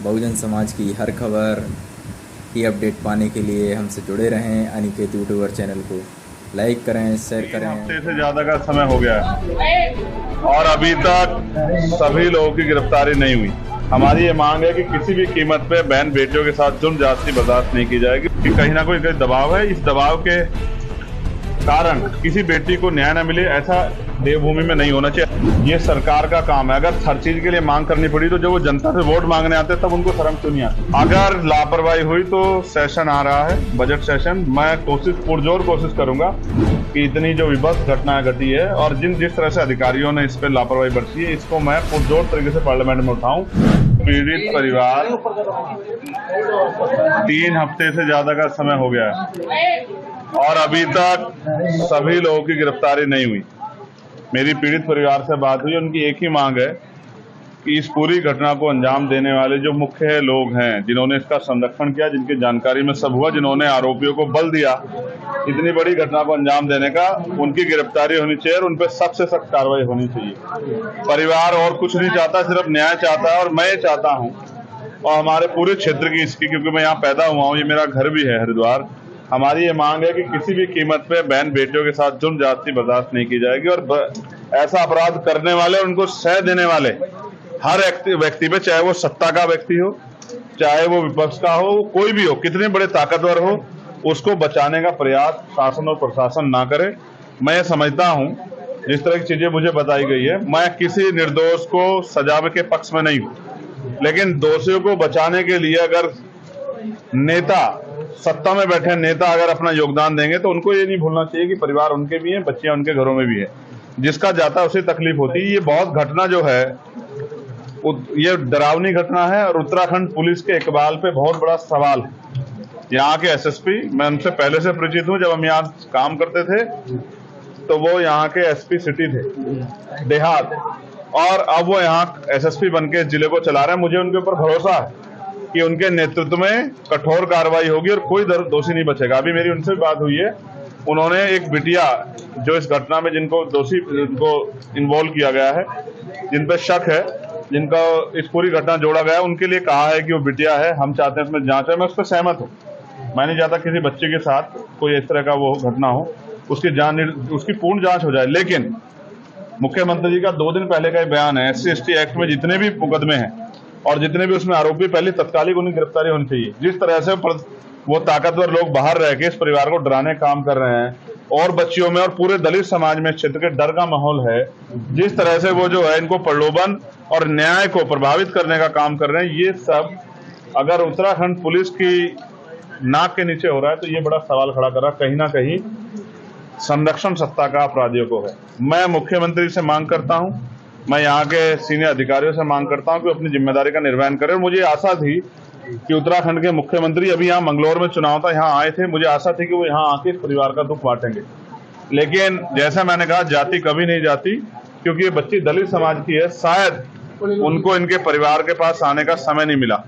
बहुजन समाज की हर खबर की अपडेट पाने के लिए हमसे जुड़े रहें। अनिकेत यूट्यूबर चैनल को लाइक करें, शेयर करें। हफ्ते से ज्यादा का समय हो गया है और अभी तक सभी लोगों की गिरफ्तारी नहीं हुई। हमारी ये मांग है कि किसी भी कीमत पे बहन बेटियों के साथ जुर्म ज्यादती बर्दाश्त नहीं की जाएगी कि कहीं ना कोई दबाव है। इस दबाव के कारण किसी बेटी को न्याय न मिले, ऐसा देवभूमि में नहीं होना चाहिए। ये सरकार का काम है। अगर हर चीज के लिए मांग करनी पड़ी तो जब वो जनता से वोट मांगने आते तब उनको शर्म क्यों नहीं आती। अगर लापरवाही हुई तो सेशन आ रहा है, बजट सेशन, मैं पुरजोर कोशिश करूंगा कि इतनी जो विभत्स घटनाएं घटी है और जिस तरह से अधिकारियों ने इस पर लापरवाही बरती है, इसको मैं पुरजोर तरीके से पार्लियामेंट में उठाऊं। पीड़ित परिवार 3 हफ्ते से ज्यादा का समय हो गया है और अभी तक सभी लोगों की गिरफ्तारी नहीं हुई। मेरी पीड़ित परिवार से बात हुई, उनकी एक ही मांग है कि इस पूरी घटना को अंजाम देने वाले जो मुख्य लोग हैं, जिन्होंने इसका संरक्षण किया, जिनकी जानकारी में सब हुआ, जिन्होंने आरोपियों को बल दिया इतनी बड़ी घटना को अंजाम देने का, उनकी गिरफ्तारी होनी चाहिए और उन पर सख्त से सख्त कार्रवाई होनी चाहिए। परिवार और कुछ नहीं चाहता, सिर्फ न्याय चाहता है और मैं ये चाहता हूँ और हमारे पूरे क्षेत्र की इसकी, क्योंकि मैं यहाँ पैदा हुआ हूँ, ये मेरा घर भी है हरिद्वार। हमारी ये मांग है कि किसी भी कीमत पे बहन बेटियों के साथ जुर्म ज्यादती बर्दाश्त नहीं की जाएगी और ऐसा अपराध करने वाले, उनको सह देने वाले हर व्यक्ति पे, चाहे वो सत्ता का व्यक्ति हो, चाहे वो विपक्ष का हो, कोई भी हो, कितने बड़े ताकतवर हो, उसको बचाने का प्रयास शासन और प्रशासन ना करे। मैं समझता हूं जिस तरह की चीजें मुझे बताई गई है, मैं किसी निर्दोष को सजा के पक्ष में नहीं हूं, लेकिन दोषियों को बचाने के लिए अगर नेता, सत्ता में बैठे नेता अगर अपना योगदान देंगे तो उनको ये नहीं भूलना चाहिए कि परिवार उनके भी हैं, बच्चियां उनके घरों में भी है। जिसका जाता है उसे तकलीफ होती है। ये बहुत घटना जो है ये डरावनी घटना है और उत्तराखंड पुलिस के इकबाल पे बहुत बड़ा सवाल है। यहाँ के एसएसपी, मैं उनसे पहले से परिचित हूँ, जब हम यहाँ काम करते थे तो वो यहाँ के एसपी सिटी थे देहात, और अब वो यहाँ एसएसपी बन के जिले को चला रहे हैं। मुझे उनके ऊपर भरोसा है कि उनके नेतृत्व में कठोर कार्रवाई होगी और कोई दोषी नहीं बचेगा। अभी मेरी उनसे बात हुई है, उन्होंने एक बिटिया जो इस घटना में जिनको इन्वॉल्व किया गया है, जिन पर शक है, जिनका इस पूरी घटना जोड़ा गया है, उनके लिए कहा है कि वो बिटिया है, हम चाहते हैं इसमें जांच है। मैं उस पर सहमत हूँ। मैं नहीं चाहता किसी बच्चे के साथ कोई इस तरह का वो घटना हो, उसकी पूर्ण जांच हो जाए। लेकिन मुख्यमंत्री जी का 2 दिन पहले का बयान है, SC/ST एक्ट में जितने भी मुकदमे हैं और जितने भी उसमें आरोपी, पहले तत्कालिक उनकी गिरफ्तारी होनी चाहिए। जिस तरह से वो ताकतवर लोग बाहर रह के इस परिवार को डराने काम कर रहे हैं और बच्चियों में और पूरे दलित समाज में क्षेत्र के डर का माहौल है, जिस तरह से वो जो है इनको प्रलोभन और न्याय को प्रभावित करने का काम कर रहे हैं, ये सब अगर उत्तराखंड पुलिस की नाक के नीचे हो रहा है तो ये बड़ा सवाल खड़ा कर रहा है। कहीं ना कहीं संरक्षण सत्ता का अपराधियों को है। मैं मुख्यमंत्री से मांग करता हूं, मैं यहाँ के सीनियर अधिकारियों से मांग करता हूं कि अपनी जिम्मेदारी का निर्वहन करें। मुझे आशा थी कि उत्तराखंड के मुख्यमंत्री अभी यहाँ मंगलौर में चुनाव था, यहाँ आए थे, मुझे आशा थी कि वो यहाँ आके इस परिवार का दुख बांटेंगे। लेकिन जैसा मैंने कहा, जाति कभी नहीं जाती, क्योंकि ये बच्ची दलित समाज की है। शायद उनको इनके परिवार के पास आने का समय नहीं मिला।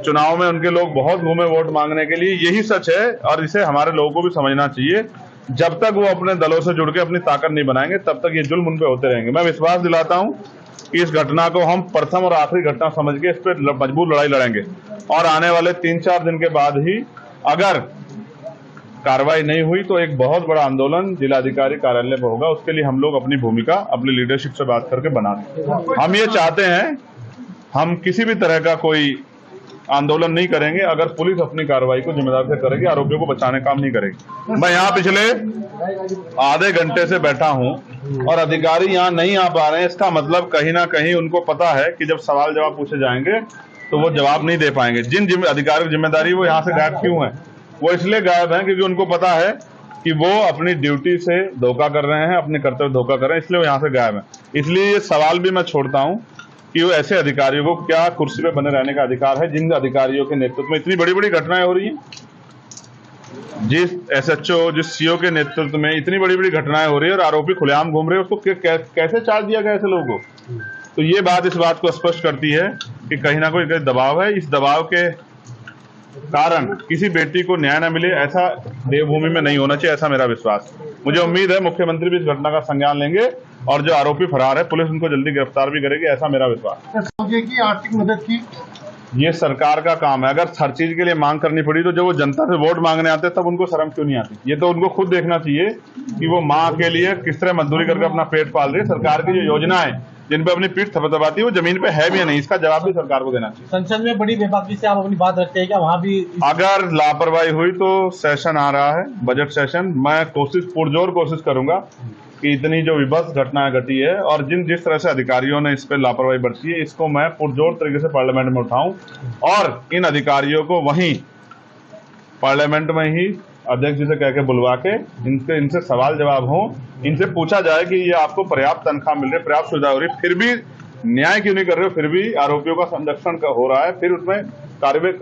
चुनाव में उनके लोग बहुत घूमे वोट मांगने के लिए, यही सच है और इसे हमारे लोगों को भी समझना चाहिए। जब तक वो अपने दलों से जुड़ के अपनी ताकत नहीं बनाएंगे तब तक ये जुल्म उन पे होते रहेंगे। मैं विश्वास दिलाता हूं कि इस घटना को हम प्रथम और आखिरी घटना समझ के इस पर मजबूत लड़ाई लड़ेंगे और आने वाले 3-4 दिन के बाद ही अगर कार्रवाई नहीं हुई तो एक बहुत बड़ा आंदोलन जिलाधिकारी कार्यालय पर होगा। उसके लिए हम लोग अपनी भूमिका अपनी लीडरशिप से बात करके बना दें। हम ये चाहते हैं, हम किसी भी तरह का कोई आंदोलन नहीं करेंगे अगर पुलिस अपनी कार्रवाई को जिम्मेदारी से करेगी, आरोपियों को बचाने काम नहीं करेगी। मैं यहाँ पिछले आधे घंटे से बैठा हूँ और अधिकारी यहाँ नहीं आ पा रहे हैं। इसका मतलब कहीं ना कहीं उनको पता है कि जब सवाल जवाब पूछे जाएंगे तो वो जवाब नहीं दे पाएंगे। जिन अधिकारियों की जिम्मेदारी वो यहाँ से गायब क्यों है? वो इसलिए गायब है क्योंकि उनको पता है कि वो अपनी ड्यूटी से धोखा कर रहे हैं, अपने कर्तव्य धोखा कर रहे हैं, इसलिए वो यहाँ से गायब है। इसलिए ये सवाल भी मैं छोड़ता हूँ कि वो ऐसे अधिकारियों को क्या कुर्सी पे बने रहने का अधिकार है, जिन अधिकारियों के नेतृत्व में इतनी बड़ी बड़ी घटनाएं हो रही हैं, जिस SHO, जिस CO के नेतृत्व में इतनी बड़ी बड़ी घटनाएं हो रही है और आरोपी खुलेआम घूम रहे हैं, उसको कैसे चार्ज दिया गया ऐसे लोगों को? तो ये बात इस बात को स्पष्ट करती है कि कहीं ना कोई दबाव है। इस दबाव के कारण किसी बेटी को न्याय न मिले, ऐसा देवभूमि में नहीं होना चाहिए, ऐसा मेरा विश्वास। मुझे उम्मीद है मुख्यमंत्री भी इस घटना का संज्ञान लेंगे और जो आरोपी फरार है पुलिस उनको जल्दी गिरफ्तार भी करेगी, ऐसा मेरा विश्वास। की आर्थिक मदद की ये सरकार का काम है। अगर हर चीज के लिए मांग करनी पड़ी तो जब वो जनता से वोट मांगने आते तब उनको शर्म क्यों नहीं आती? ये तो उनको खुद देखना चाहिए कि वो माँ के लिए किस तरह मजदूरी करके अपना पेट पाल रही है। सरकार की जो योजना है जिन पे अपनी पीठ थपथपाती है वो जमीन पे है भी या नहीं, इसका जवाब भी सरकार को देना चाहिए। संसद में बड़ी बेबाकी से आप अपनी बात रखते हैं क्या? वहाँ भी अगर लापरवाही हुई तो सेशन आ रहा है, बजट सेशन, मैं पुरजोर कोशिश करूंगा कि इतनी जो विभत्स घटनाएं घटी है और जिस तरह से अधिकारियों ने इस पर लापरवाही बरती है, इसको मैं पुरजोर तरीके से पार्लियामेंट में उठाऊं और इन अधिकारियों को वहीं पार्लियामेंट में ही अध्यक्ष जी से कह के बुलवा के इनसे सवाल जवाब हो, इनसे पूछा जाए कि ये आपको पर्याप्त तनख्वाह मिल रही है, पर्याप्त सुविधा हो रही है, फिर भी न्याय क्यों नहीं कर रहे हो, फिर भी आरोपियों का संरक्षण हो रहा है, फिर उसमें कार्रवाई